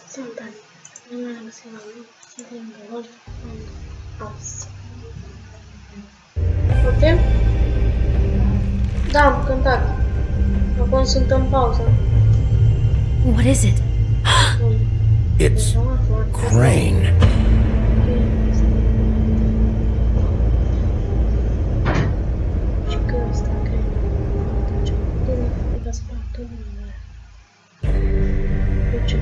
Sometimes, I'm something else. Ok? Da, am cântat. Acum sunt în pauză. What is it? It's Crane. Și că ăsta, cred. Bine, spate numele. De ce?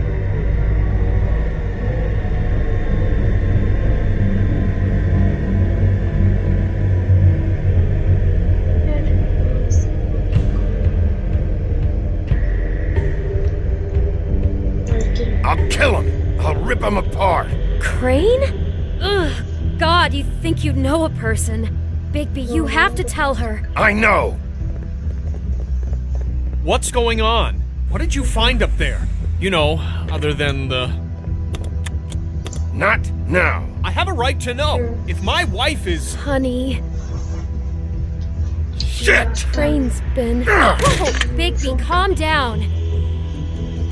I'll kill him. I'll rip him apart. Crane? Ugh, God, you think you know a person. Bigby, you have to tell her. I know. What's going on? What did you find up there? You know, other than the... Not now. I have a right to know. If my wife is... Honey, Shit! Crane's been... Oh, Bigby, calm down.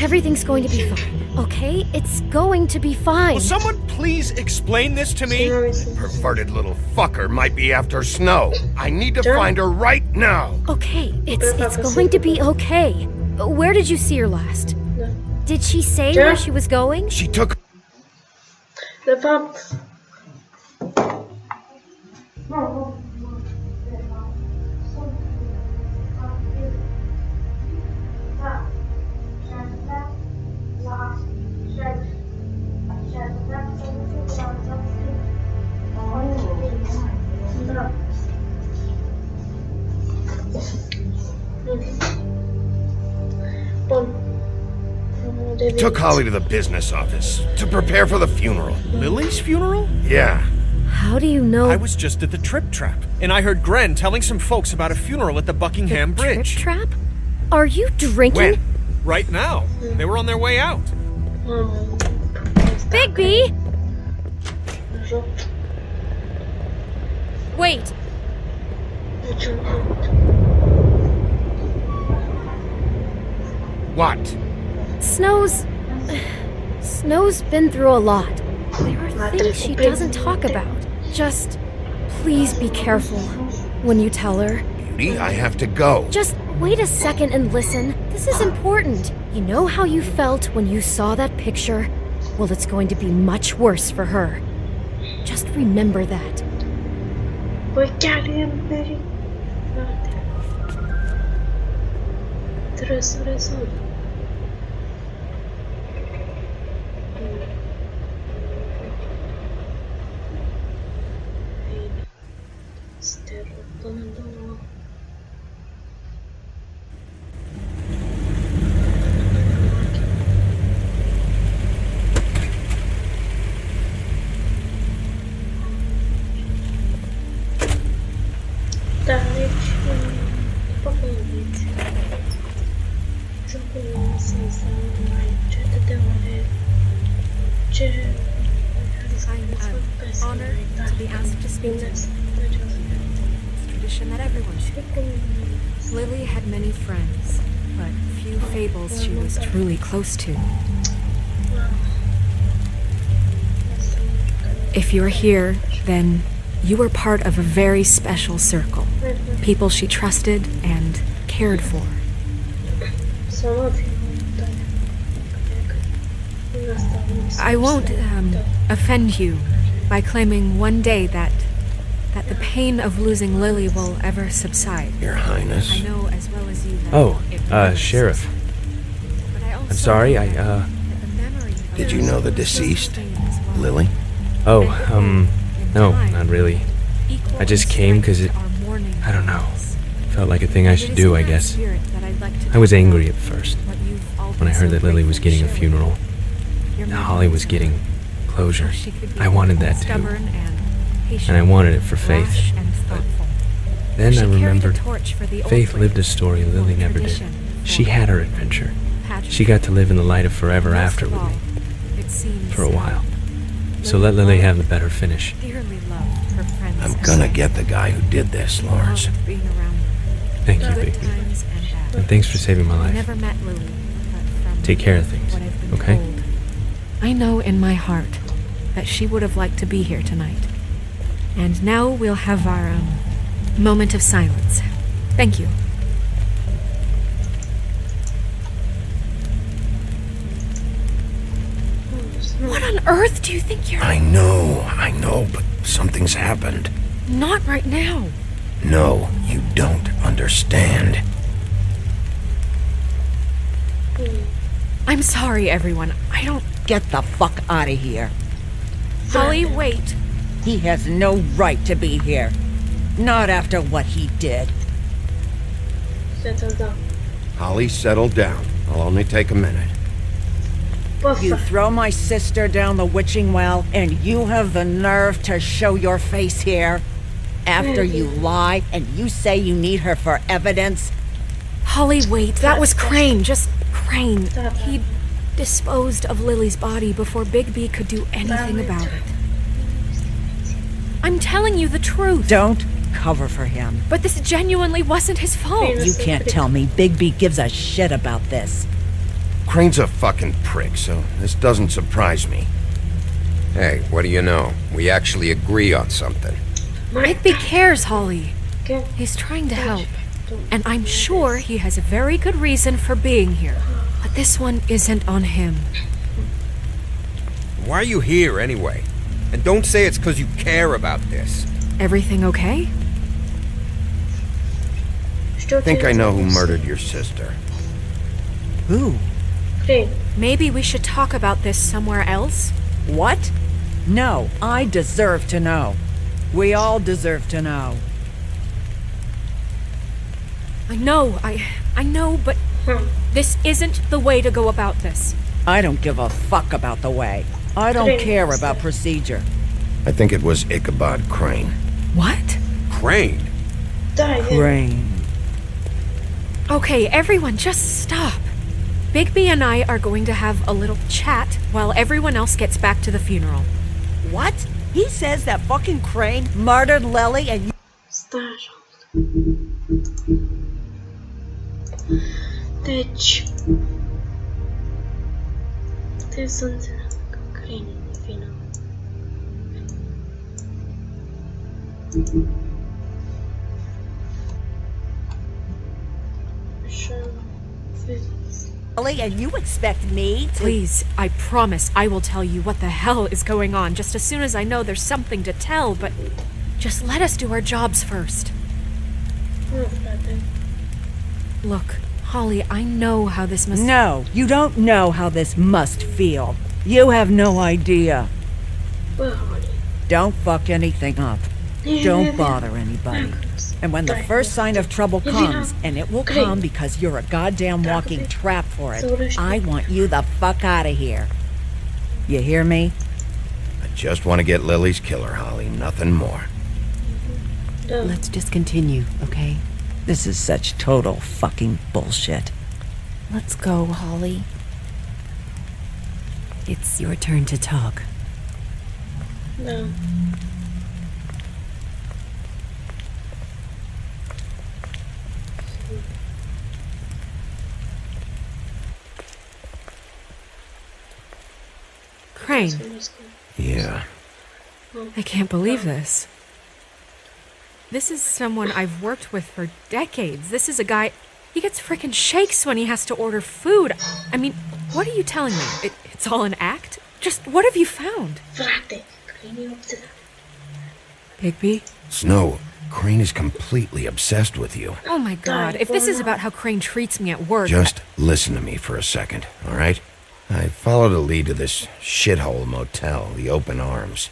Everything's going to be fine, okay? It's going to be fine. Will someone please explain this to me? Perverted little fucker might be after Snow. I need to find her right now. Okay, it's going to be okay. Where did you see her last? Did she say where she was going? She took... De fapt... Took Holly to the business office to prepare for the funeral. Lily's funeral? Yeah. How do you know? I was just at the Trip Trap, and I heard Gren telling some folks about a funeral at the Buckingham Bridge. Trip Trap? Are you drinking? When? Right now. They were on their way out. Bigby! Wait, What? Snow's been through a lot. There are things she doesn't talk about. Just please be careful when you tell her. Beauty, I have to go. Just wait a second and listen. This is important. You know how you felt when you saw that picture? Well, it's going to be much worse for her. Just remember that. Păi chiar e în pericol. Trebuie să rezolv. Da, aici, după cum vedeți, jocul se mai certe de ore ce I'm honored to be asked to speak to you. It's tradition that everyone should. Lily had many friends, but few fables she was truly close to. If you're here, then you were part of a very special circle. People she trusted and cared for. I won't offend you by claiming one day that the pain of losing Lily will ever subside. Your Highness. I know as well as you that Oh, it really Sheriff. subsides. But I also I'm sorry, know I, that the memory of Did you know the those deceased, pain as well. Lily? Oh, In no, time, not really. equal I just in came 'cause strength it- our mourning I don't know. parties. Felt like a thing I And should it is do, in I that guess. spirit that I'd like to I was talk angry about at first what you've all when I been heard so that Lily was grateful getting a sharing. funeral. Your That Holly was memories getting of closure. how she could be I wanted that too. stubborn and patient, And I wanted it for Faith. rash and thoughtful. Then She I carried a remembered torch for the old Faith way, lived a story Lily for never did. tradition, She for had her adventure. pageantry. She got to live in the light of forever Most after of with all, me. it seems For a that while. So let Lily have the better finish. dearly loved her friends. I'm and gonna friends. get the guy who did this, Lawrence. Loved being around them. Thank you, Good Bigby. times and bad. And thanks for saving my I life. never met Lily, but from Take care of things, what I've been okay? told, I know in my heart that she would have liked to be here tonight. And now we'll have our moment of silence. Thank you. What on earth do you think you're... I know, but something's happened. Not right now. No, you don't understand. I'm sorry, everyone. I don't... Get the fuck out of here. Holly, wait. He has no right to be here. Not after what he did. Settle down. Holly, settle down. I'll only take a minute. You throw my sister down the witching well, and you have the nerve to show your face here? After you lie, and you say you need her for evidence? Holly, wait. That was Crane. Just Crane. He disposed of Lily's body before Bigby could do anything about it. I'm telling you the truth. Don't cover for him. But this genuinely wasn't his fault. You can't tell me Bigby gives a shit about this. Crane's a fucking prick, so this doesn't surprise me. Hey, what do you know? We actually agree on something. Bigby cares, Holly. Okay. He's trying to help. And I'm sure he has a very good reason for being here. But this one isn't on him. Why are you here, anyway? And don't say it's because you care about this. Everything okay? I think I know who murdered your sister. Who? Crane. Maybe we should talk about this somewhere else? What? No, I deserve to know. We all deserve to know. I know, but this isn't the way to go about this. I don't give a fuck about the way. I don't care about procedure. I think it was Ichabod Crane. What? Crane? Rain. Okay, everyone, just stop. Bigby and I are going to have a little chat while everyone else gets back to the funeral. What? He says that fucking Crane murdered Lily and... Start. Deci, trebuie să înțeleagă că Crane e vină. Așa, vezi. Lily, and you expect me to... Please, I promise I will tell you what the hell is going on just as soon as I know there's something to tell, but just let us do our jobs first. Nu, frate. Look, Holly, I know how this must... No, you don't know how this must feel. You have no idea. Bă, Holly. Don't fuck anything up. Don't bother anybody. And when the first sign of trouble comes, and it will come because you're a goddamn walking trap for it, I want you the fuck out of here. You hear me? I just want to get Lily's killer, Holly. Nothing more. Let's just continue, okay? This is such total fucking bullshit. Let's go, Holly. It's your turn to talk. Da. Crane, Yeah. I can't believe this. This is someone I've worked with for decades. This is a guy... He gets frickin' shakes when he has to order food. I mean, what are you telling me? It's all an act? Just what have you found? Frate, Crane e obsedat. Bigby? Snow, Crane is completely obsessed with you. Oh my god, if this is about how Crane treats me at work... Just listen to me for a second, all right? I followed a lead to this shithole motel, the Open Arms.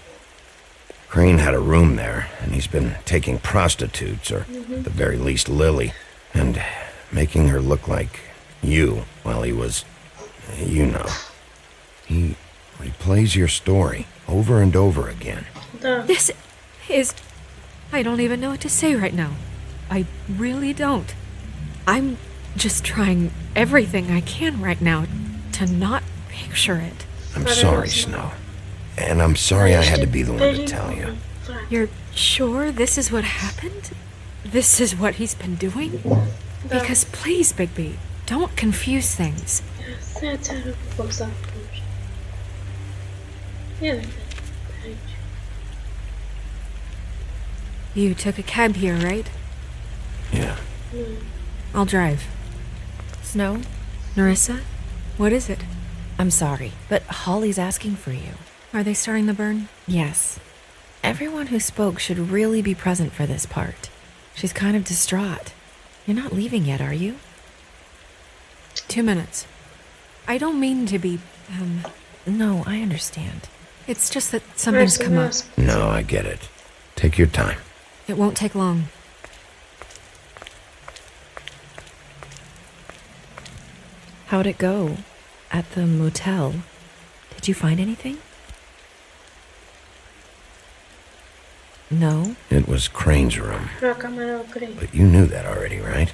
Crane had a room there, and he's been taking prostitutes, or at the very least Lily, and making her look like you while he was, you know. He replays your story over and over again. Da. This is... I don't even know what to say right now. I really don't. I'm just trying everything I can right now to not picture it. I'm sorry, Snow. And I'm sorry I had to be the one to tell you. You're sure this is what happened? This is what he's been doing? Because please, Bigby, don't confuse things. Se ți-arăt poza atunci. Yeah. You took a cab here, right? Yeah. I'll drive. Snow, Narissa, what is it? I'm sorry, but Holly's asking for you. Are they starting the burn? Yes. Everyone who spoke should really be present for this part. She's kind of distraught. You're not leaving yet, are you? 2 minutes. I don't mean to be, No, I understand. it's just that something's come up. No, I get it. Take your time. It won't take long. How'd it go? At the motel? Did you find anything? No? It was Crane's room. La cámara lo cree. But you knew that already, right?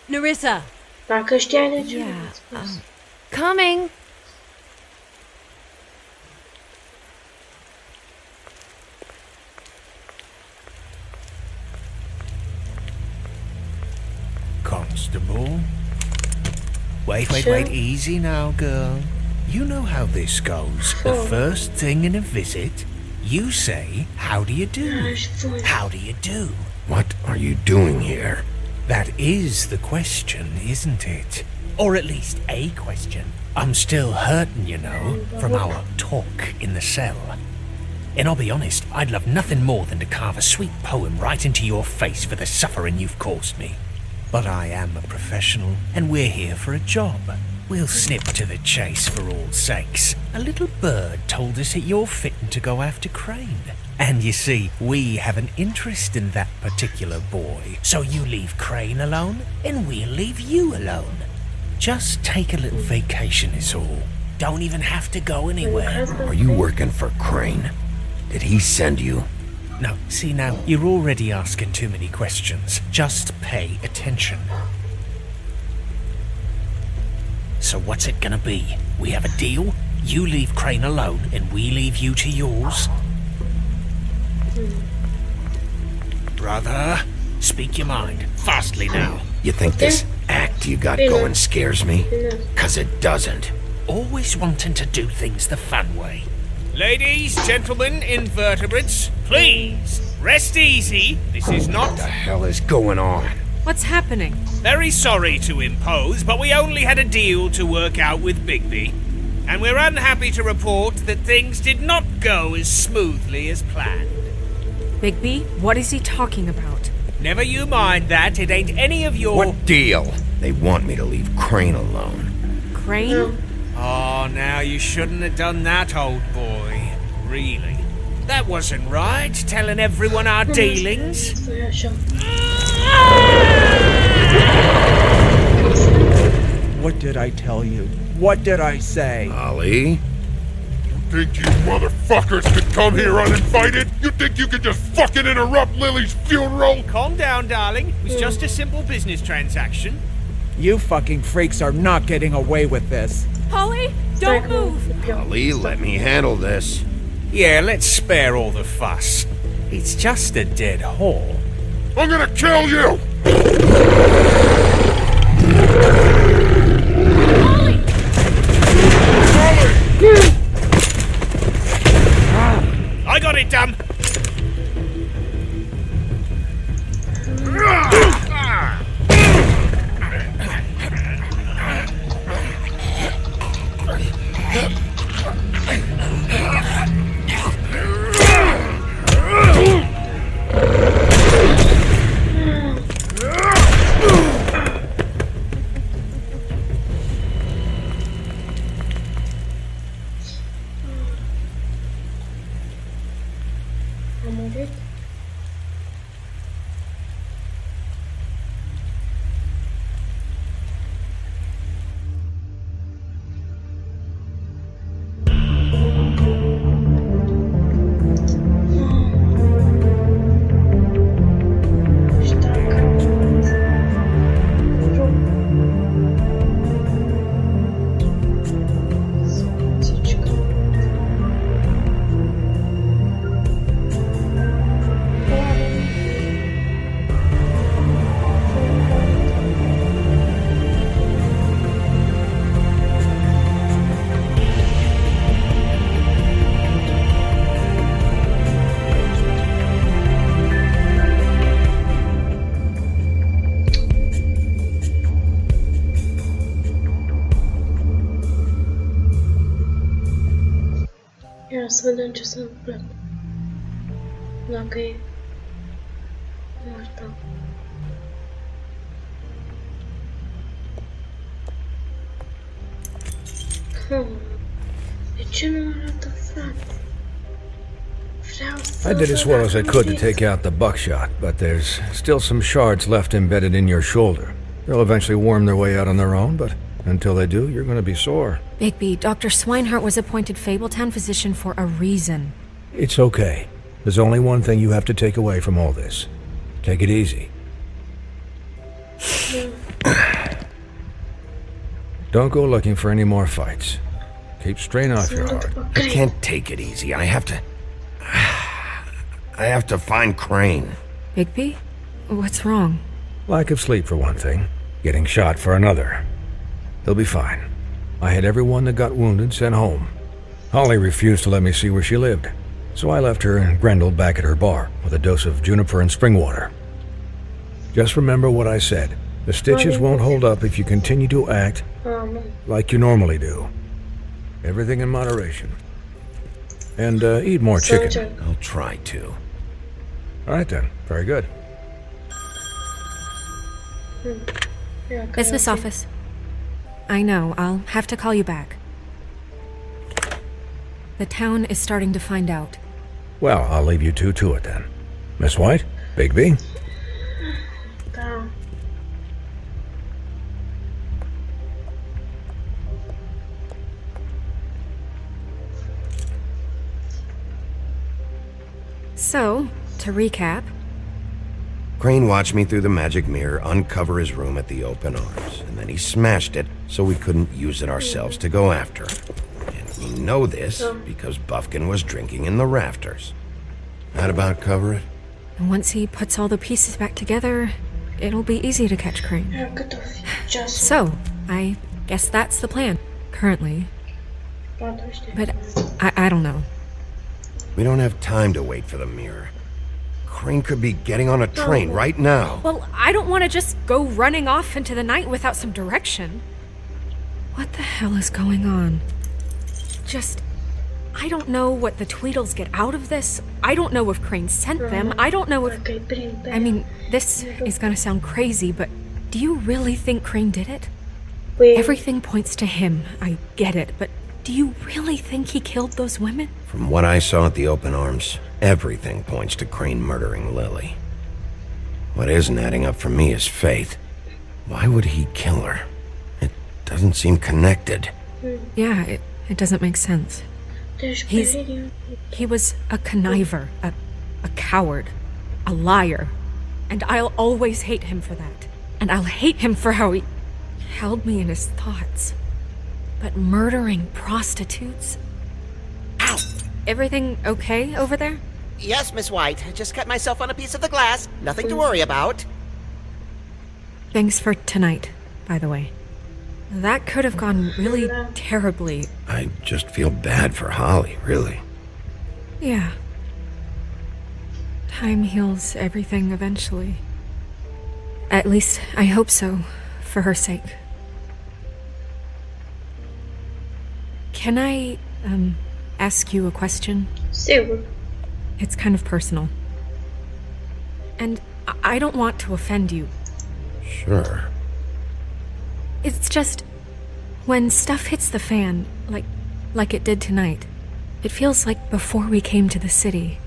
Narissa! Dacă știai de ce Yeah, mi-ați spus. Coming! Constable? Wait, easy now, girl. You know how this goes. The first thing in a visit, you say, how do you do? How do you do? What are you doing here? That is the question, isn't it? Or at least a question. I'm still hurting, you know, from our talk in the cell. And I'll be honest, I'd love nothing more than to carve a sweet poem right into your face for the suffering you've caused me. But I am a professional, and we're here for a job. We'll snip to the chase for all sakes. A little bird told us that you're fitting to go after Crane. And you see, we have an interest in that particular boy. So you leave Crane alone, and we'll leave you alone. Just take a little vacation is all. Don't even have to go anywhere. Are you working for Crane? Did he send you? No, see now, you're already asking too many questions. Just pay attention. So what's it gonna be? We have a deal? You leave Crane alone, and we leave you to yours? Brother, speak your mind. Fastly now. You think this act you got going scares me? 'Cause it doesn't. Always wanting to do things the fun way. Ladies, gentlemen, invertebrates, please, rest easy. This is not... What the hell is going on? What's happening? Very sorry to impose, but we only had a deal to work out with Bigby. And we're unhappy to report that things did not go as smoothly as planned. Bigby, what is he talking about? Never you mind that, it ain't any of your... What deal? They want me to leave Crane alone. Crane? Oh, now you shouldn't have done that, old boy. Really. That wasn't right, telling everyone our dealings. Stai așa. What did I tell you? What did I say? Ollie? You think you motherfuckers could come here uninvited? You think you could just fucking interrupt Lily's funeral? Calm down, darling. It was just a simple business transaction. You fucking freaks are not getting away with this. Holly, don't move! Ollie, let me handle this. Yeah, let's spare all the fuss. It's just a dead whore. I'm gonna kill you! I got it, damn! Vreau să vedem ce s-a întâmplat. Dacă e moartă. De ce nu arată, frate? Vreau să I did as well as I could to văd. take out the buckshot, but there's still some shards left embedded in your shoulder. They'll eventually worm their way out on their own, but until they do, you're going to be sore. Bigby, Dr. Swinehart was appointed Fabletown physician for a reason. It's okay. There's only one thing you have to take away from all this. Take it easy. Don't go looking for any more fights. Keep strain off your heart. I can't take it easy. I have to find Crane. Bigby? What's wrong? Lack of sleep for one thing. Getting shot for another. He'll be fine. I had everyone that got wounded sent home. Holly refused to let me see where she lived, so I left her and Grendel back at her bar with a dose of juniper and spring water. Just remember what I said. The stitches won't hold up if you continue to act like you normally do. Everything in moderation. And eat more chicken. I'll try to. All right then. Very good. Business office. I know, I'll have to call you back. The town is starting to find out. Well, I'll leave you two to it then. Miss White? Bigby? Da. So, to recap, Crane watched me through the magic mirror uncover his room at the open arms, and then he smashed it so we couldn't use it ourselves to go after him. And we know this because Buffkin was drinking in the rafters. That about cover it? once he puts all the pieces back together, it'll be easy to catch Crane. Cât o fi ceasul? So, I guess that's the plan, currently. 40. But I don't know. We don't have time to wait for the mirror. Crane could be getting on a train right now. Well, I don't want to just go running off into the night without some direction. What the hell is going on? I don't know what the Tweedles get out of this. I don't know if Crane sent them. I don't know if... Dacă-i prind pe I mean, this is gonna sound crazy, but do you really think Crane did it? Păi, Everything points to him. I get it, but do you really think he killed those women? From what I saw at the open arms, everything points to Crane murdering Lily. What isn't adding up for me is Faith. Why would he kill her? It doesn't seem connected. Yeah, it doesn't make sense. deci he's- Peridiu- He was a conniver, a coward, a liar. And I'll always hate him for that. And I'll hate him for how he held me in his thoughts. But murdering prostitutes? Ow! Everything okay over there? Yes, Miss White. Just cut myself on a piece of the glass. Nothing to worry about. Thanks for tonight, by the way. That could have gone really terribly. I just feel bad for Holly, really. Yeah. Time heals everything eventually. At least, I hope so, for her sake. Can I, ask you a question? Sigur. It's kind of personal. And I don't want to offend you. Sure. It's just, when stuff hits the fan, like it did tonight, it feels like before we came to the city.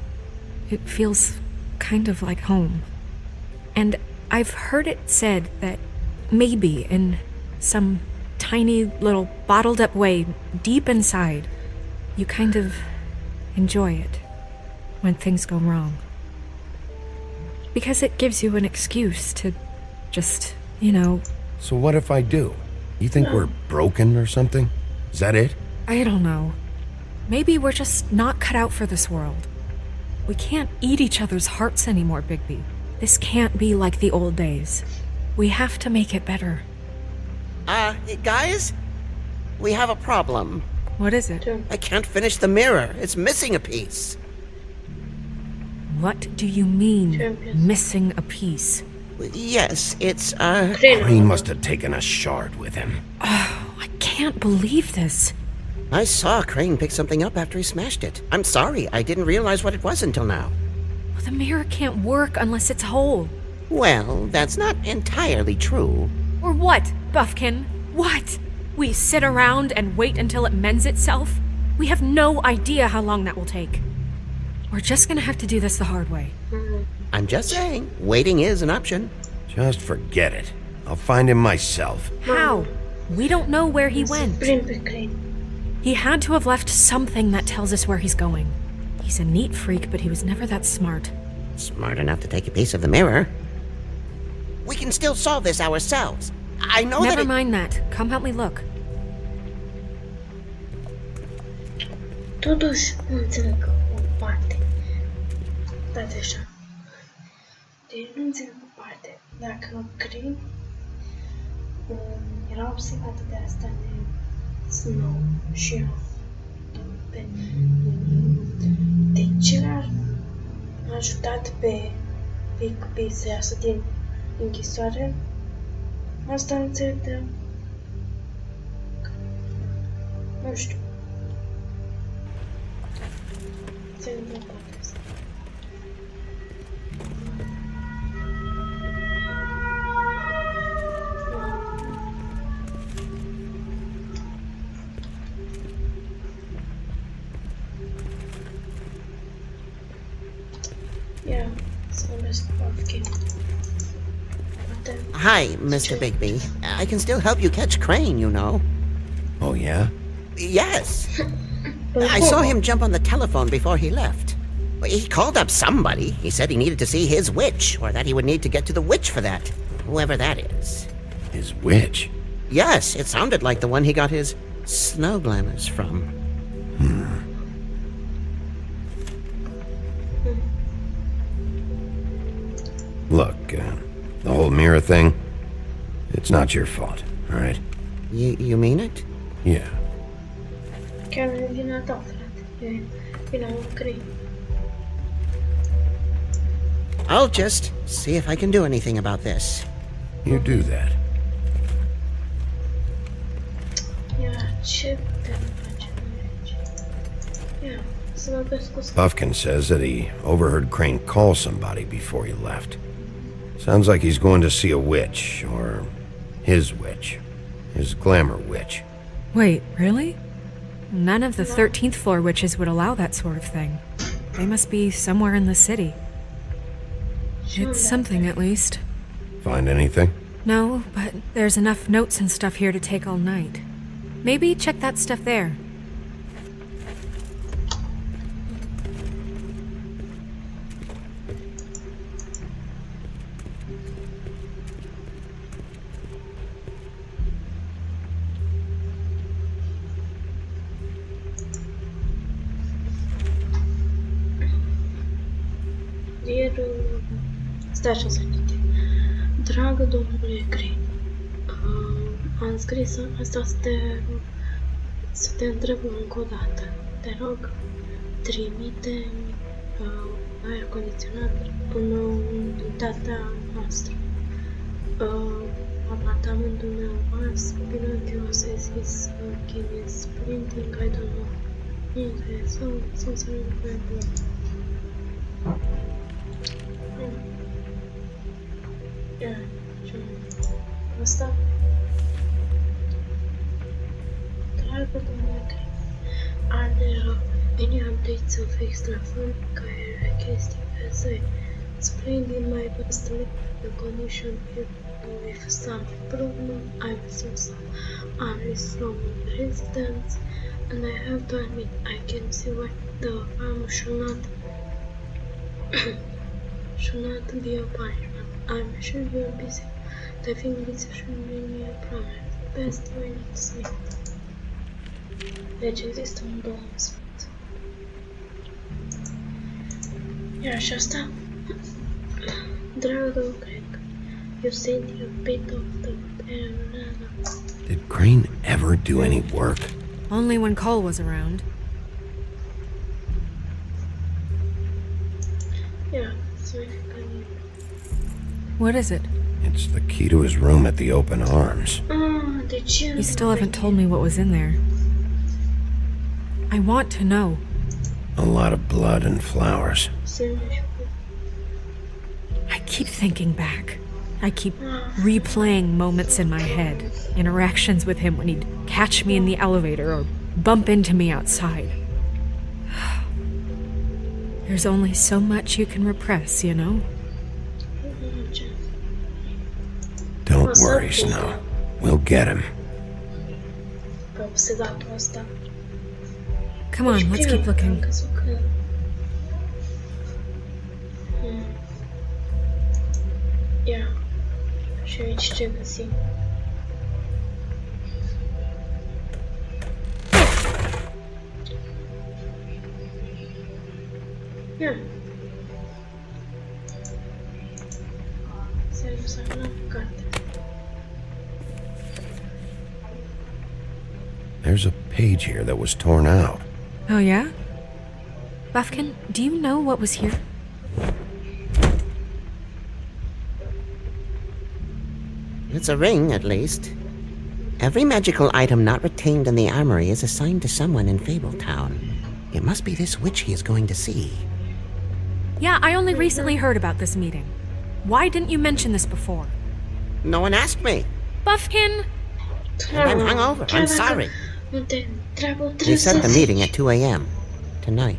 It feels kind of like home. And I've heard it said that maybe in some tiny little bottled up way deep inside, you kind of enjoy it when things go wrong. Because it gives you an excuse to just, So what if I do? You think we're broken or something? Is that it? I don't know. Maybe we're just not cut out for this world. We can't eat each other's hearts anymore, Bigby. This can't be like the old days. We have to make it better. Guys? We have a problem. What is it? I can't finish the mirror. It's missing a piece. What do you mean, missing a piece? Yes, it's, Crane must have taken a shard with him. I can't believe this. I saw Crane pick something up after he smashed it. I'm sorry, I didn't realize what it was until now. Well, the mirror can't work unless it's whole. Well, that's not entirely true. Or what, Buffkin? What? We sit around and wait until it mends itself? We have no idea how long that will take. We're just gonna have to do this the hard way. I'm just saying, waiting is an option. Just forget it. I'll find him myself. How? We don't know where he went. He had to have left something that tells us where he's going. He's a neat freak, but he was never that smart. Smart enough to take a piece of the mirror. We can still solve this ourselves. I know Never mind that. Come help me look. Totuși, nu înțeleg o parte. Da, deja. Deci nu înțeleg o parte. Dacă Crane era obsedată de asta de Snow și pe de ce l-a ajutat pe Bigby să iasă din închisoare? Asta nu înțeleg de... Nu știu. Înțeleg de partea asta. Yeah, so let's Buffkin. Hi, Mr. Bigby. I can still help you catch Crane, you know. Oh, yeah? Yes. I saw him jump on the telephone before he left. He called up somebody. He said he needed to see his witch, or that he would need to get to the witch for that. Whoever that is. His witch? Yes, it sounded like the one he got his snow glamours from. Look, the whole mirror thing, it's not your fault, all right? You mean it? Yeah. Chiar nu e vina ta, frate. E vina lui Crane. I'll just see if I can do anything about this. You do that. Ia, ce putem face aici? Ia, să vorbesc cu Buffkin says that he overheard Crane call somebody before he left. Sounds like he's going to see a witch, or his witch. His glamour witch. Wait, really? None of the 13th floor witches would allow that sort of thing. They must be somewhere in the city. It's something, at least. Find anything? No, but there's enough notes and stuff here to take all night. Maybe check that stuff there. Stai așa să citi. Dragă domnule Crane, am scris asta să te întreb încă o dată. Te rog, trimite-mi aer condiționat în unitatea noastră. Apartamentul meu ars, bineînțeles, is Guinness printing, I don't know. Okay, so very good. Yeah, asta. Dragă domnule Crane, are there any updates of extra fund care chestii as I explained in my past letter, the condition with some problem I saw some unrest from residents, and I have to admit I can see why the farm should not be a punishment. I'm sure you're busy. I think this should be a problem. Best way to see. Deci există un domn sfânt. Iar și asta, dragă Craig, you sent a bit of the banana. Did Crane ever do any work? Only when Cole was around. Yeah, so if you can... What is it? It's the key to his room at the Open Arms. Deci You still haven't told me what was in there. I want to know. A lot of blood and flowers. I keep thinking back. I keep replaying moments in my head. Interactions with him when he'd catch me in the elevator or bump into me outside. There's only so much you can repress, you know? Don't worry, Snow. We'll get him. Come on, let's keep looking. Yeah. Deixa eu ver assim. Yeah. Sério, só uma carta. There's a page here that was torn out. Oh, yeah? Buffkin, do you know what was here? It's a ring, at least. Every magical item not retained in the armory is assigned to someone in Fabletown. It must be this witch he is going to see. Yeah, I only recently heard about this meeting. Why didn't you mention this before? No one asked me. Buffkin! And I'm hungover. I'm sorry. We set the meeting at 2 a.m. tonight.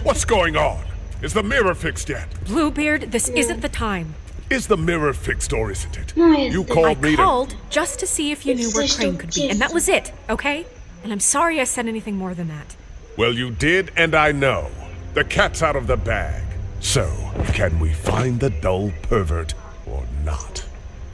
What's going on? Is the mirror fixed yet? Bluebeard, this isn't the time. Is the mirror fixed or isn't it? You called me I called just to see if you knew where Crane could be, and that was it, okay? And I'm sorry I said anything more than that. Well, you did, and I know. The cat's out of the bag. So, can we find the dull pervert or not?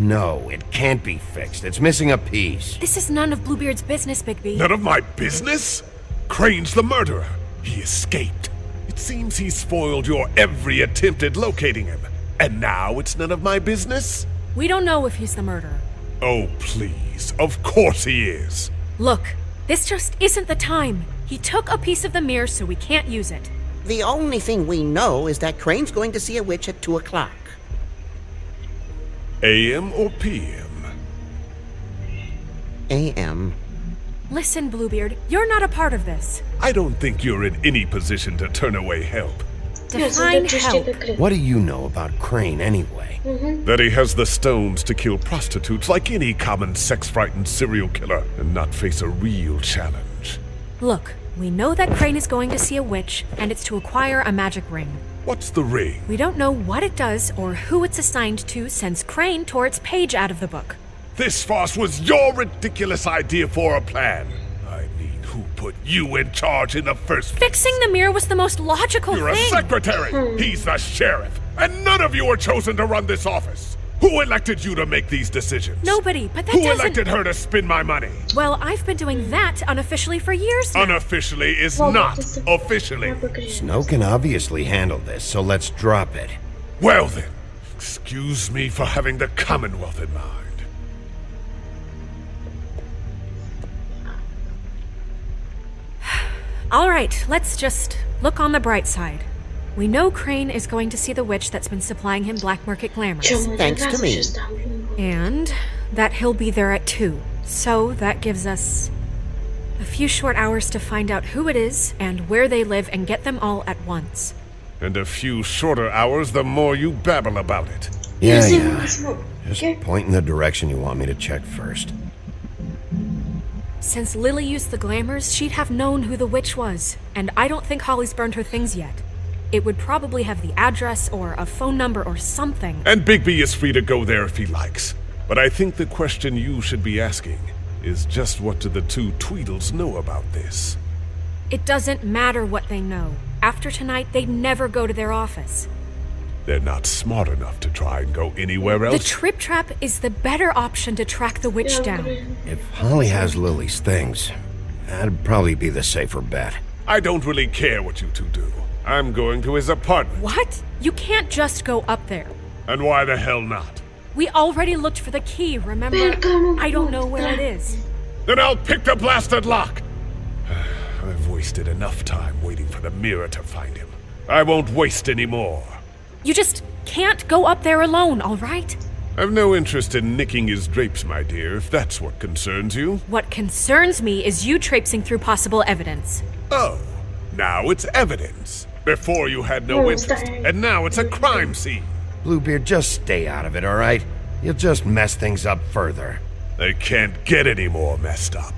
No, it can't be fixed. It's missing a piece. This is none of Bluebeard's business, Bigby. None of my business? Crane's the murderer. He escaped. It seems he spoiled your every attempt at locating him. And now it's none of my business? We don't know if he's the murderer. Oh, please. Of course he is. Look, this just isn't the time. He took a piece of the mirror, so we can't use it. The only thing we know is that Crane's going to see a witch at 2 o'clock. AM or PM? AM. Listen, Bluebeard, you're not a part of this. I don't think you're in any position to turn away help. Define help. What do you know about Crane anyway? That he has the stones to kill prostitutes like any common sex-frightened serial killer and not face a real challenge. Look, we know that Crane is going to see a witch, and it's to acquire a magic ring. What's the ring? We don't know what it does or who it's assigned to since Crane tore its page out of the book. This farce was your ridiculous idea for a plan. I mean, who put you in charge in the first place? Fixing the mirror was the most logical You're thing. a secretary! He's the sheriff! And none of you are chosen to run this office! Who elected you to make these decisions? Nobody, but that Who doesn't... elected her to spend my money? Well, I've been doing that unofficially for years now. Unofficially is not officially. Snow can obviously handle this, so let's drop it. Well then, excuse me for having the Commonwealth in mind. All right, let's just look on the bright side. We know Crane is going to see the witch that's been supplying him black market glamours. Thanks to me. And that he'll be there at 2. So that gives us a few short hours to find out who it is and where they live and get them all at once. And a few shorter hours the more you babble about it. Yeah. Just point in the direction you want me to check first. Since Lily used the glamours, she'd have known who the witch was. And I don't think Holly's burned her things yet. It would probably have the address or a phone number or something. And Bigby is free to go there if he likes. But I think the question you should be asking is just what do the two Tweedles know about this? It doesn't matter what they know. After tonight, they'd never go to their office. They're not smart enough to try and go anywhere else. The Trip Trap is the better option to track the witch down. If Holly has Lily's things, that'd probably be the safer bet. I don't really care what you two do. I'm going to his apartment. What? You can't just go up there. And why the hell not? We already looked for the key, remember? I don't know where it is. Then I'll pick the blasted lock! I've wasted enough time waiting for the mirror to find him. I won't waste any more. You just can't go up there alone, all right? I've no interest in nicking his drapes, my dear, if that's what concerns you. What concerns me is you traipsing through possible evidence. Oh, now it's evidence. Before you had no interest, and now it's a crime scene. Bluebeard, just stay out of it, all right? You'll just mess things up further. They can't get any more messed up.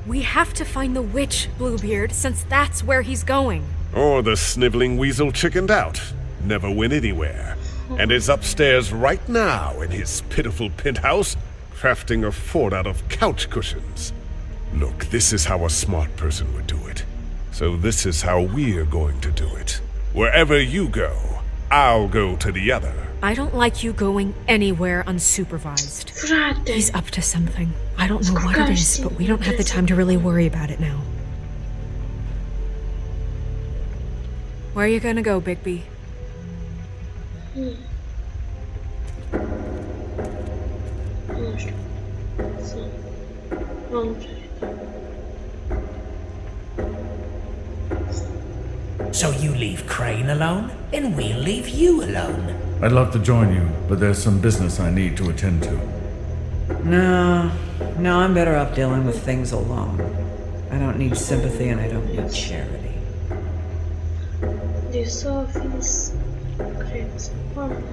We have to find the witch, Bluebeard, since that's where he's going. Or the sniveling weasel chickened out. Never went anywhere. And is upstairs right now in his pitiful penthouse, crafting a fort out of couch cushions. Look, this is how a smart person would do it. So this is how we're going to do it. Wherever you go, I'll go to the other. I don't like you going anywhere unsupervised. He's up to something. I don't know what it is, but we don't have the time to really worry about it now. Where are you gonna go, Bigby? So you leave Crane alone, and we'll leave you alone. I'd love to join you, but there's some business I need to attend to. No, I'm better off dealing with things alone. I don't need sympathy and I don't need charity. This office creates one.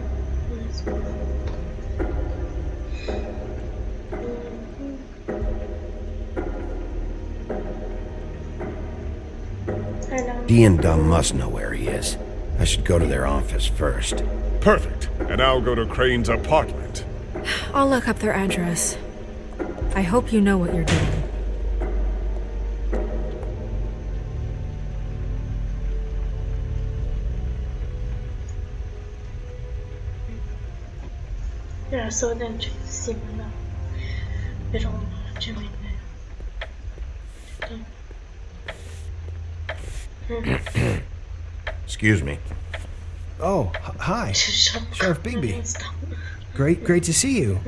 Dee and Dumb must know where he is. I should go to their office first. Perfect. And I'll go to Crane's apartment. I'll look up their address. I hope you know what you're doing. Yeah, so then similar. Pero Excuse me. Oh, hi. Sheriff Bigby. Great to see you.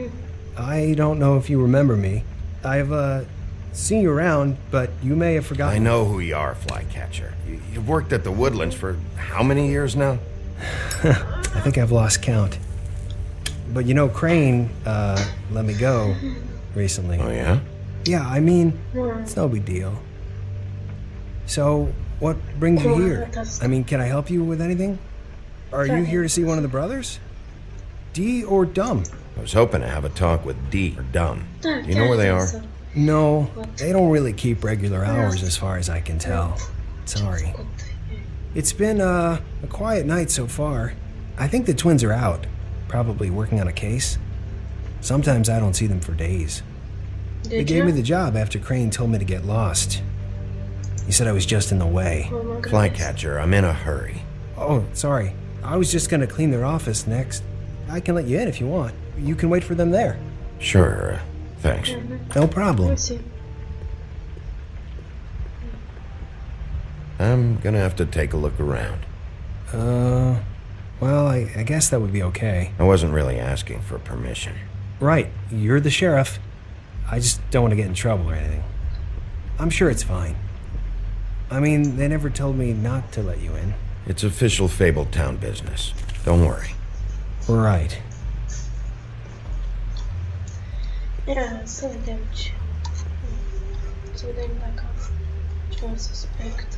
I don't know if you remember me. I've seen you around, but you may have forgotten. I know who you are, Flycatcher. You've worked at the Woodlands for how many years now? I think I've lost count. But you know, Crane let me go recently. Oh, yeah? Yeah, I mean, it's no big deal. So, what brings you here? I mean, can I help you with anything? Are you here to see one of the brothers? Dee or Dumb? I was hoping to have a talk with Dee or Dumb. Do you know where they are? No, they don't really keep regular hours as far as I can tell. Sorry. It's been a quiet night so far. I think the twins are out, probably working on a case. Sometimes I don't see them for days. They gave me the job after Crane told me to get lost. He said I was just in the way. Flycatcher, I'm in a hurry. Oh, sorry. I was just gonna clean their office next. I can let you in if you want. You can wait for them there. Sure, thanks. No problem. I'm gonna have to take a look around. Well, I guess that would be okay. I wasn't really asking for permission. Right, you're the sheriff. I just don't want to get in trouble or anything. I'm sure it's fine. I mean, they never told me not to let you in. It's official Fabletown business. Don't worry. Right. Yeah, so then back off. Don't suspect.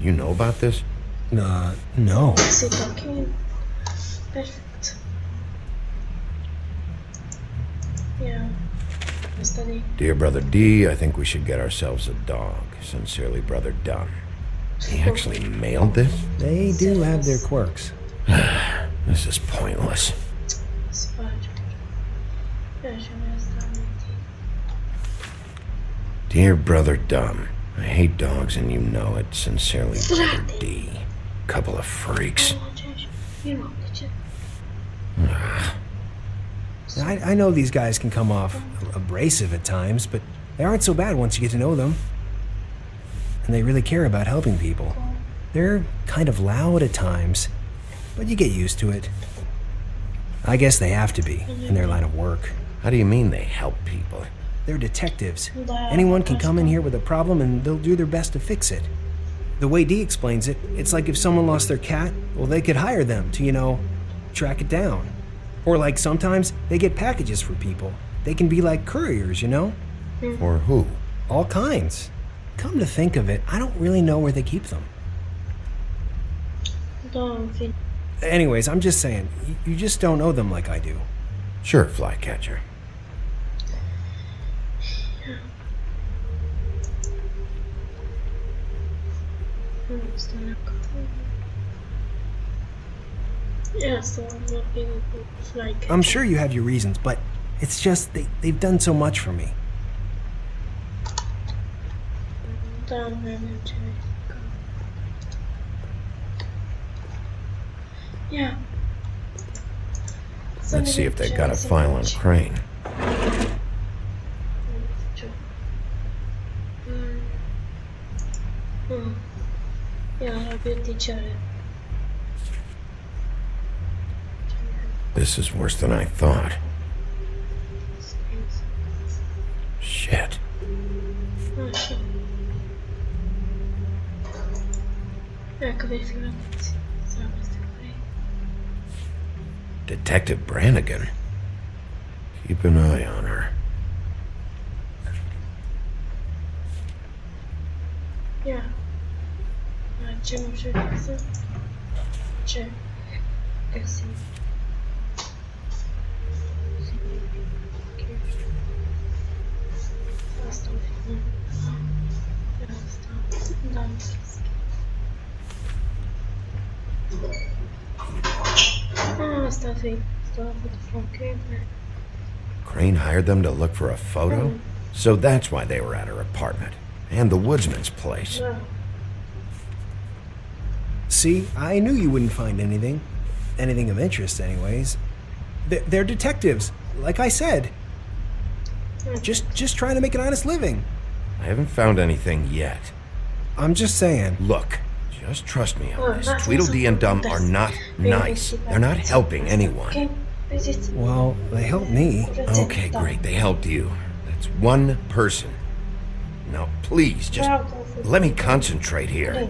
You know about this? No. Is it okay? Perfect. Yeah. Study. Dear Brother D, I think we should get ourselves a dog. Sincerely, Brother Dunn. He actually mailed this? They do have their quirks. This is pointless. Dear Brother Dumb, I hate dogs and you know it. Sincerely, Brother D. Couple of freaks. I know these guys can come off abrasive at times, but they aren't so bad once you get to know them. And they really care about helping people. They're kind of loud at times, but you get used to it. I guess they have to be in their line of work. How do you mean they help people? They're detectives. Anyone can come in here with a problem and they'll do their best to fix it. The way Dee explains it, it's like if someone lost their cat, well, they could hire them to, track it down. Or like sometimes they get packages for people. They can be like couriers, For who? All kinds. Come to think of it, I don't really know where they keep them. Anyways, I'm just saying, you just don't know them like I do. Sure, Flycatcher. I'm sure you have your reasons, but it's just they've done so much for me. Yeah. Let's see if they've got a file on Crane. Yeah, I'll be a teacher. This is worse than I thought. Shit. Detective Brannigan. Keep an eye on her. Yeah. Чем уже это? Чем? Assim. Crane hired them to look for a photo? So that's why they were at her apartment. And the woodsman's place. See, I knew you wouldn't find anything. Anything of interest, anyways. They're detectives, like I said. Just trying to make an honest living. I haven't found anything yet. I'm just saying. Look, just trust me on this. Tweedledee and Dum are not nice. They're not helping anyone. Well, they helped me. Okay, great. They helped you. That's one person. Now, please, just let me concentrate here.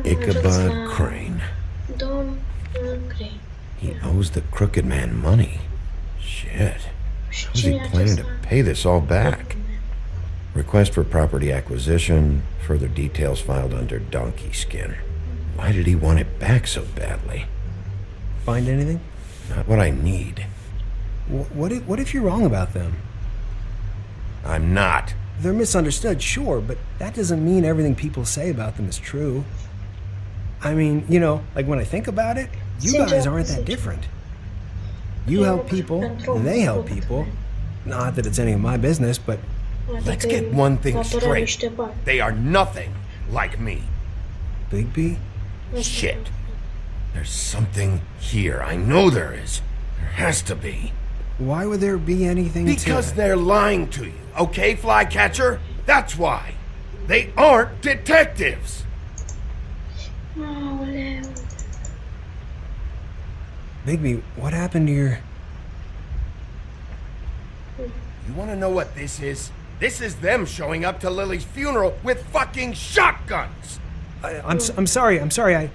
Ichabod Crane. He owes the crooked man money. Shit. How's he planning to pay this all back? Request for property acquisition. Further details filed under donkey skin. Why did he want it back so badly? Find anything? Not what I need. What if you're wrong about them? I'm not. They're misunderstood, sure, but that doesn't mean everything people say about them is true. I mean, like when I think about it, you guys aren't that different. You help people, and they help people. Not that it's any of my business, but... Let's get one thing straight. They are nothing like me. Bigby? Shit. There's something here. I know there is. There has to be. Why would there be anything Because they're lying to you, okay, Flycatcher? That's why. They aren't detectives. Bigby, what happened to your... You want to know what this is? This is them showing up to Lily's funeral with fucking shotguns. I'm sorry. I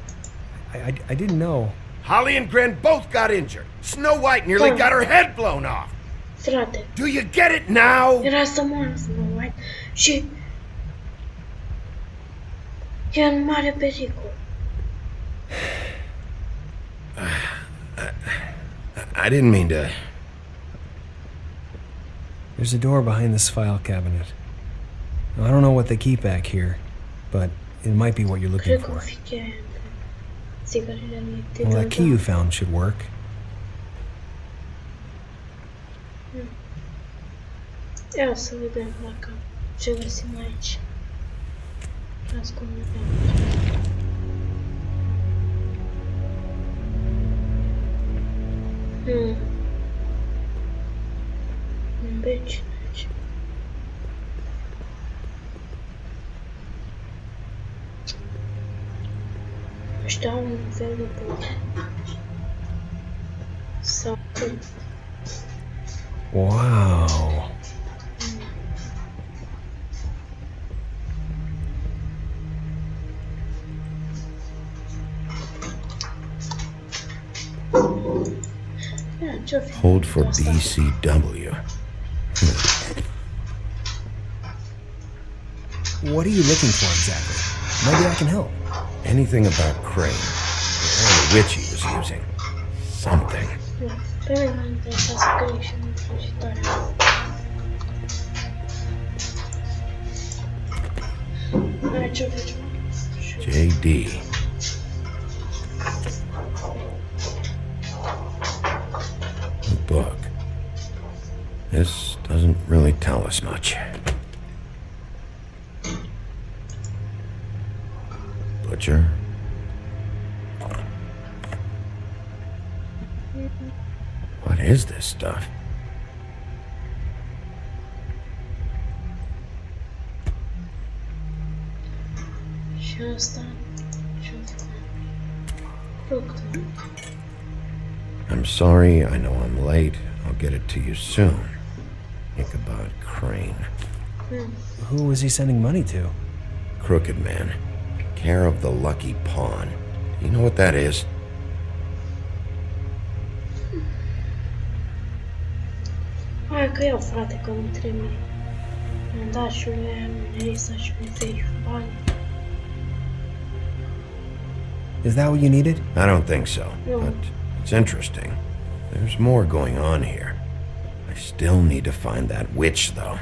didn't know. Holly and Gren both got injured. Snow White nearly got her head blown off. Do you get it now? Era someone Snow White. Și e în mare pericol. I didn't mean to... There's a door behind this file cabinet. Now, I don't know what they keep back here, but it might be what you're looking for. Well, that key you found should work. Ia să vedem dacă ce găsim aici. Deci, ăștia au un fel de pot. Sau Wow. Hold for BCW. What are you looking for exactly? Maybe I can help. Anything about Crane? Or the witch he was using? Something. JD. The book. This doesn't really tell us much. Butcher. What is this stuff? I'm sorry, I know I'm late. I'll get it to you soon. Ichabod Crane. Who was he sending money to? Crooked Man. Care of the Lucky Pawn. Do you know what that is? Olha que eu frate como tremi. Andar chovendo, isso chovendo, fala. Is that what you needed? I don't think so, No. but it's interesting. There's more going on here. I still need to find that witch, though.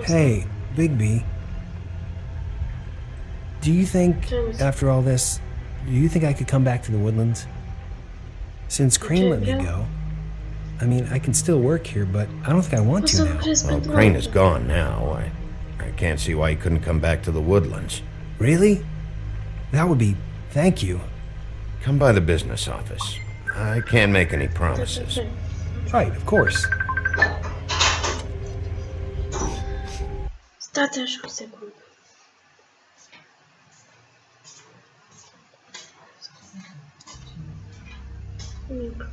Hey, Bigby. Do you think, after all this, do you think I could come back to the Woodlands? Since Crane let me go, I mean, I can still work here, but I don't think I want to now. Well, Crane is gone now. I can't see why he couldn't come back to the Woodlands. Really? That would be... Thank you. Come by the business office. I can't make any promises. Right, of course. Stați așa o secundă. Nimic.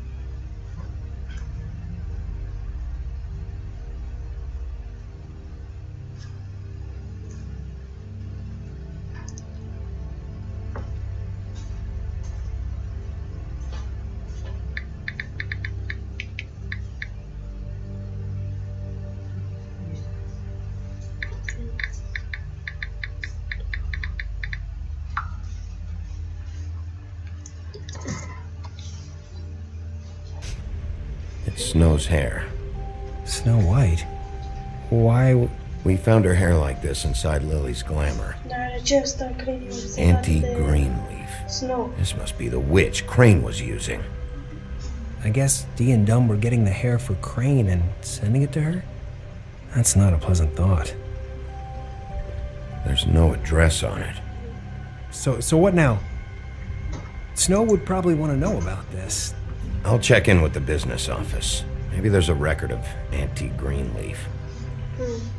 It's Snow's hair. Snow White? Why... We found her hair like this inside Lily's glamour. Dar acesta cred eu se Anti-Greenleaf. Snow. This must be the witch Crane was using. I guess Dee and Dumb were getting the hair for Crane and sending it to her? That's not a pleasant thought. There's no address on it. So what now? Snow would probably want to know about this. I'll check in with the business office. Maybe there's a record of Anti-Greenleaf.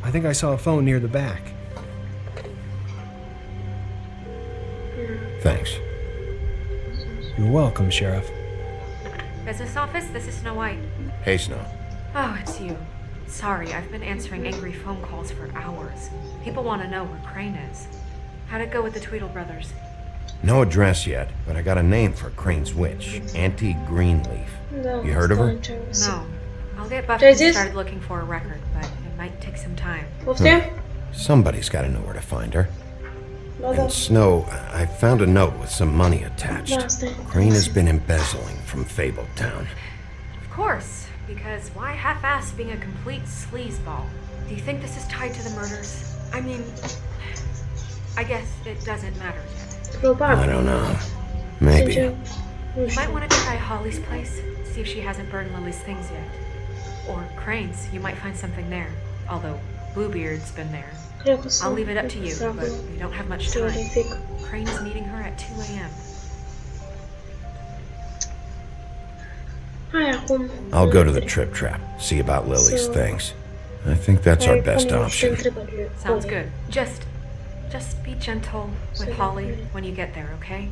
I think I saw a phone near the back. Thanks. You're welcome, Sheriff. Business office, this is Snow White. Hey, Snow. Oh, it's you. Sorry, I've been answering angry phone calls for hours. People want to know where Crane is. How'd it go with the Tweedle brothers? No address yet, but I got a name for Crane's witch. Anti-Greenleaf. You heard of her? No. I'll get Buffy started looking for a record, but it might take some time. Somebody's got to know where to find her. And Snow, I found a note with some money attached. Crane has been embezzling from Fabletown. Of course, because why half-ass being a complete sleazeball? Do you think this is tied to the murders? I mean, I guess it doesn't matter yet. I don't know. Maybe. You might want to try Holly's place, see if she hasn't burned Lily's things yet. Or Crane's, you might find something there. Although Bluebeard's been there. I'll leave it up to you, but we don't have much time. Crane is meeting her at 2 a.m. I'll go to the Trip Trap, see about Lily's things. I think that's our best option. Sounds good. Just Just be gentle with Holly when you get there, okay?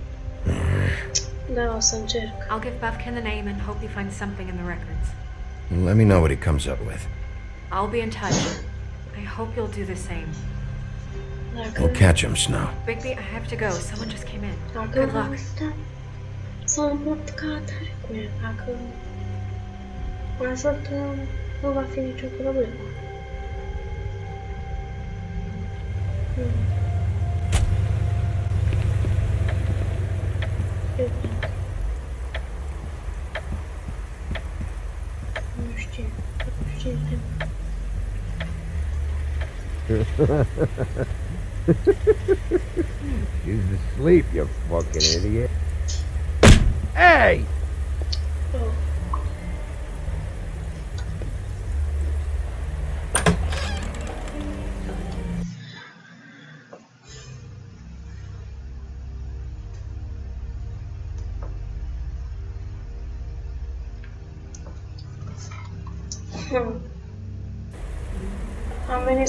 Da, o să încerc. I'll give Bufkin the name and hope he finds something in the records. Let me know what he comes up with. I'll be in touch. I hope you'll do the same. We'll catch him, Snow. Bigby, I have to go. Someone just came in. Dacă Good luck. asta să împort ca atare cu el, dacă așa nu va fi nicio problemă. Nu știu, nu știu. He's asleep, you fucking idiot. Hey! Oh.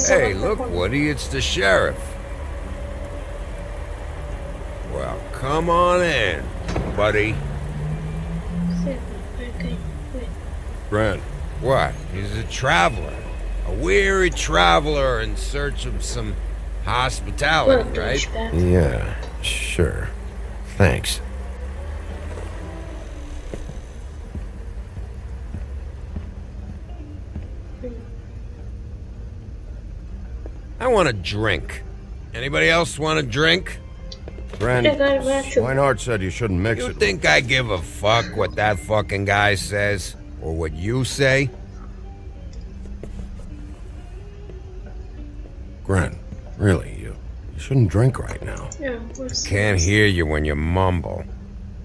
Hey, look, Woody, it's the sheriff. Well, come on in, buddy. Grant. What? He's a traveler. A weary traveler in search of some hospitality, right? Yeah, sure. Thanks. I want a drink. Anybody else want a drink? Brand, Swinehart said you shouldn't mix You it. think I give a fuck what that fucking guy says? Or what you say? Grant, really, you shouldn't drink right now. Yeah, Can't hear you when you mumble.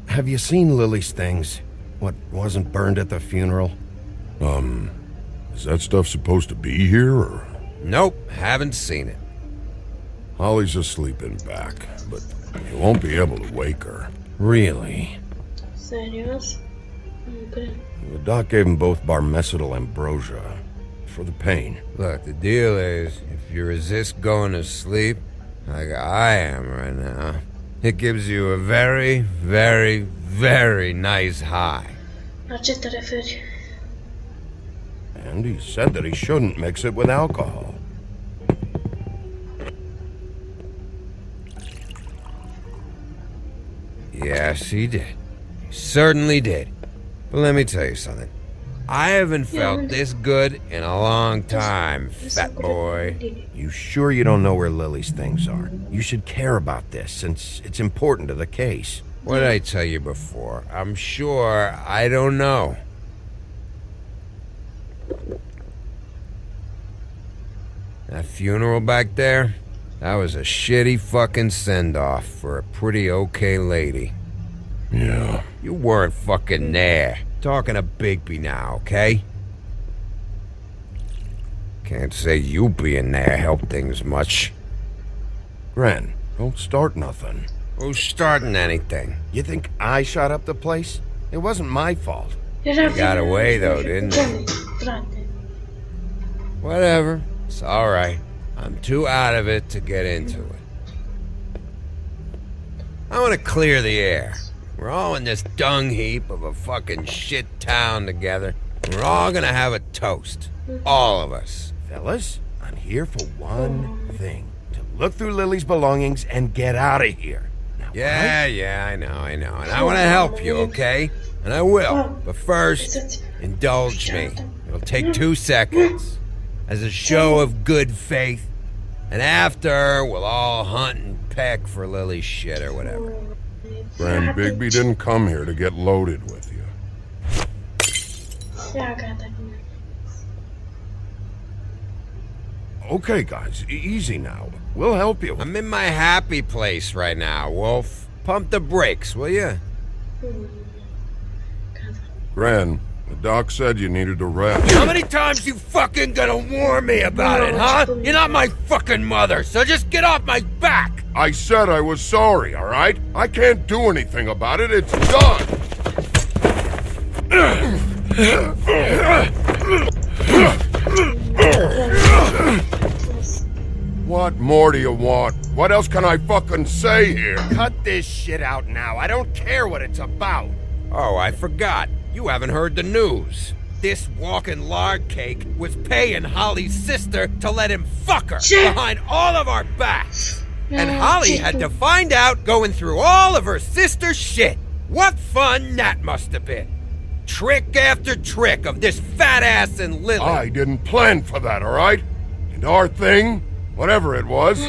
Have you seen Lily's things? What wasn't burned at the funeral? Is that stuff supposed to be here, or? Nope, haven't seen it. Holly's asleep in back, but you won't be able to wake her. Really? Serios? Okay. The doc gave them both Barmecidal ambrosia for the pain. Look, the deal is, if you resist going to sleep, like I am right now, it gives you a very, very, very nice high. La ce te referi? And he said that he shouldn't mix it with alcohol. Yes, he did. He certainly did. But let me tell you something. I haven't felt this good in a long time, fat boy. You sure you don't know where Lily's things are? You should care about this, since it's important to the case. What did I tell you before? I'm sure I don't know. That funeral back there? That was a shitty fucking send-off for a pretty okay lady. Yeah. You weren't fucking there. Talking to Bigby now, okay? Can't say you being there helped things much. Gren, don't start nothing. Who's starting anything? You think I shot up the place? It wasn't my fault. They got away though, didn't they? Whatever. It's alright. I'm too out of it to get into it. I want to clear the air. We're all in this dung heap of a fucking shit town together. We're all gonna have a toast. All of us. Fellas, I'm here for one thing. To look through Lily's belongings and get out of here. Now, Yeah, I know. And I want to help you, okay? And I will. But first, indulge me. It'll take 2 seconds. As a show of good faith. And after, we'll all hunt and peck for Lily's shit or whatever. Grand Bigby didn't come here to get loaded with you. Okay, guys, easy now. We'll help you. I'm in my happy place right now, Wolf. Pump the brakes, will you? Gran, the doc said you needed a rest. How many times you fucking gonna warn me about it, huh? You're not my fucking mother, so just get off my back! I said I was sorry, all right? I can't do anything about it. It's done. What more do you want? What else can I fucking say here? Cut this shit out now. I don't care what it's about. Oh, I forgot. You haven't heard the news. This walking lard cake was paying Holly's sister to let him fuck her behind all of our backs. And Holly had to find out going through all of her sister's shit. What fun that must have been. Trick after trick of this fat ass and Lily. I didn't plan for that, all right? And our thing, whatever it was,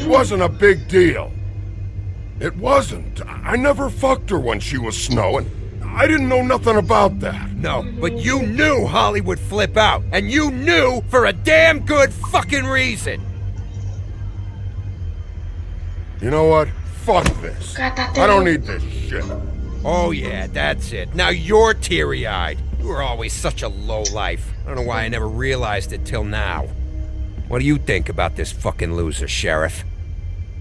wasn't a big deal. It wasn't. I never fucked her when she was snowing. I didn't know nothing about that. No, but you knew Holly would flip out. And you knew for a damn good fucking reason. You know what? Fuck this. I don't need this shit. Oh yeah, that's it. Now you're teary-eyed. You were always such a lowlife. I don't know why I never realized it till now. What do you think about this fucking loser, Sheriff?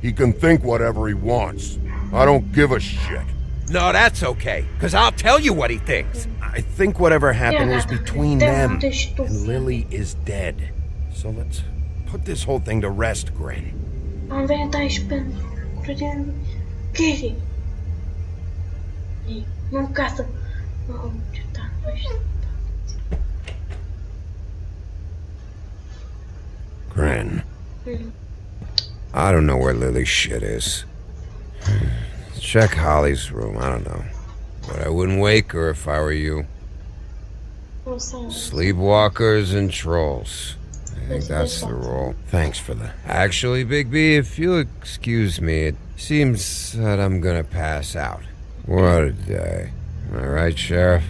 He can think whatever he wants. I don't give a shit. No, that's okay, because I'll tell you what he thinks. I think whatever happened was between them, and Lily is dead. So let's put this whole thing to rest, Grin. Am venit aici pentru curățenie Gary. Nu ca să mă certam ăștia. Grin. I don't know where Lily's shit is. Check Holly's room, I don't know. But I wouldn't wake her if I were you. Sleepwalkers and trolls. I think that's the rule. Thanks for the... Actually, Bigby, if you'll excuse me, it seems that I'm gonna pass out. What a day. Am I right, Sheriff?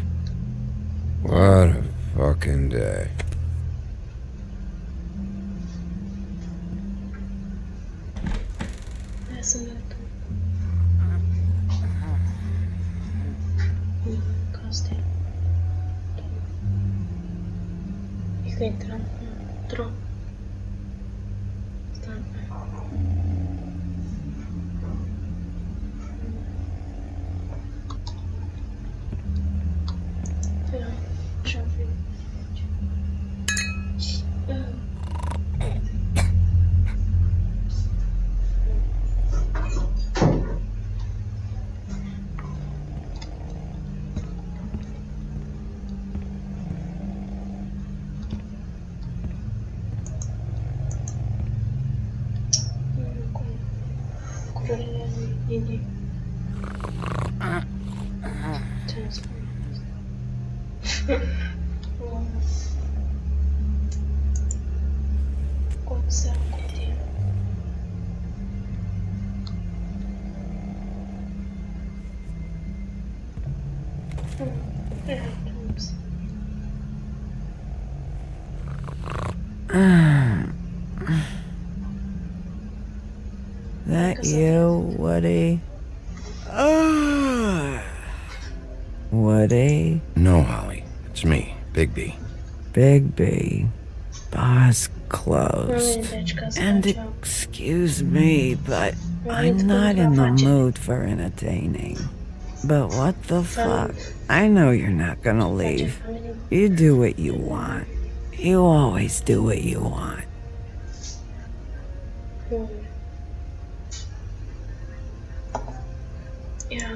What a fucking day. That you, Woody? Woody? No, Holly. It's me, Bigby. Bigby. Bar's closed. And excuse me, but I'm not in the mood for entertaining. But what the fuck? I know you're not gonna leave. You do what you want. You always do what you want. Yeah.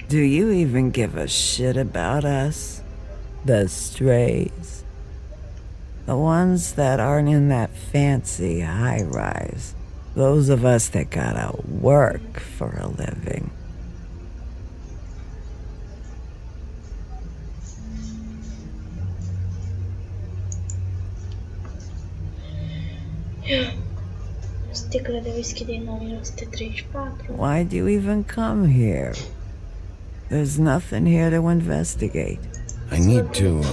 Do you even give a shit about us? The strays? The ones that aren't in that fancy high-rise. Those of us that gotta work for a living. Sticlă de whisky din 1934. Why'd you even come here? There's nothing here to investigate. I need to,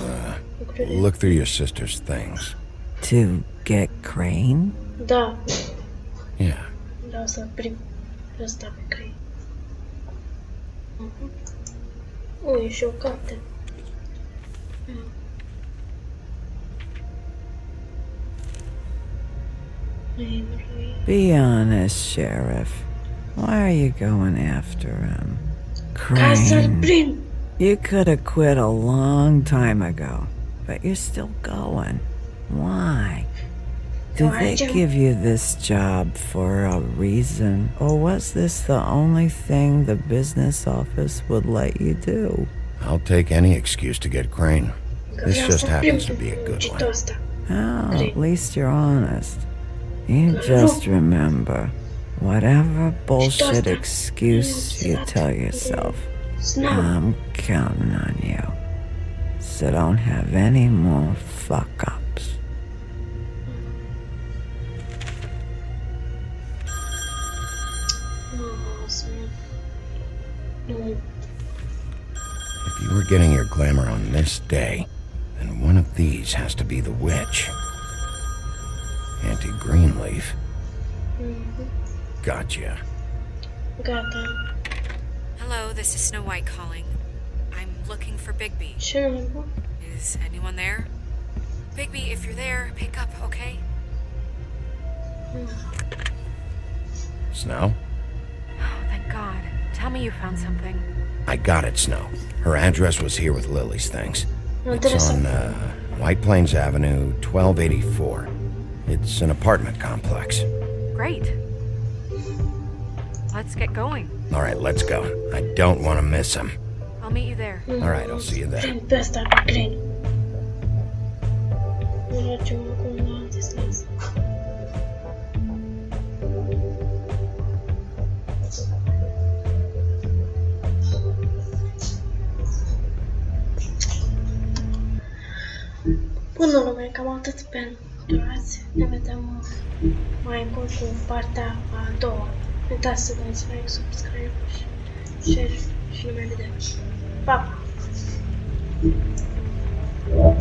look through your sister's things. To get Crane? Da. Yeah. Vreau să prim ăsta pe Crane. Ui, și o carte. Be honest, Sheriff. Why are you going after him? Crane, you could have quit a long time ago, but you're still going. Why? Did they give you this job for a reason, or was this the only thing the business office would let you do? I'll take any excuse to get Crane. This just happens to be a good one. Oh, at least you're honest. You just remember, whatever bullshit excuse you tell yourself, I'm counting on you. So don't have any more fuck-ups. If you were getting your glamour on this day, then one of these has to be the witch. Auntie Greenleaf. Gotcha. Got them. Hello, this is Snow White calling. I'm looking for Bigby. Is anyone there? Bigby, if you're there, pick up, okay? Snow? Oh, thank God. Tell me you found something. I got it, Snow. Her address was here with Lily's things. It's on White Plains Avenue, 1284. It's an apartment complex. Great. Let's get going. All right, let's go. I don't want to miss him. I'll meet you there. All right, I'll see you there. Bună lume, cam atât pentru azi. Ne vedem mai încolo cu partea a doua. Nu uitați să dați like, subscribe și share și ne mai vedem. Pa, pa!